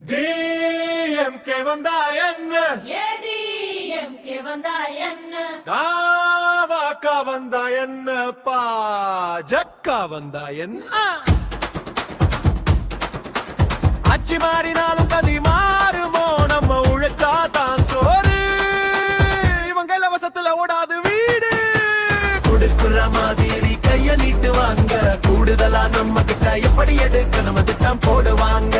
DMK வந்தா என்ன, ஏடிஎம்கே வந்தா என்ன, தாவாக்க வந்தா என்ன, பாஜக வந்தா என்ன, ஆட்சி மாறினாலும் கதி மாறுமோ, நம்ம உழைச்சா தான் சோறு, இவங்க இலவசத்துல ஓடாது வீடு, கொடுக்குற மாதிரி கைய நீட்டுவாங்க, கூடுதலா நம்ம கிட்ட எப்படி எடுக்க நம்ம திட்டம் போடுவாங்க.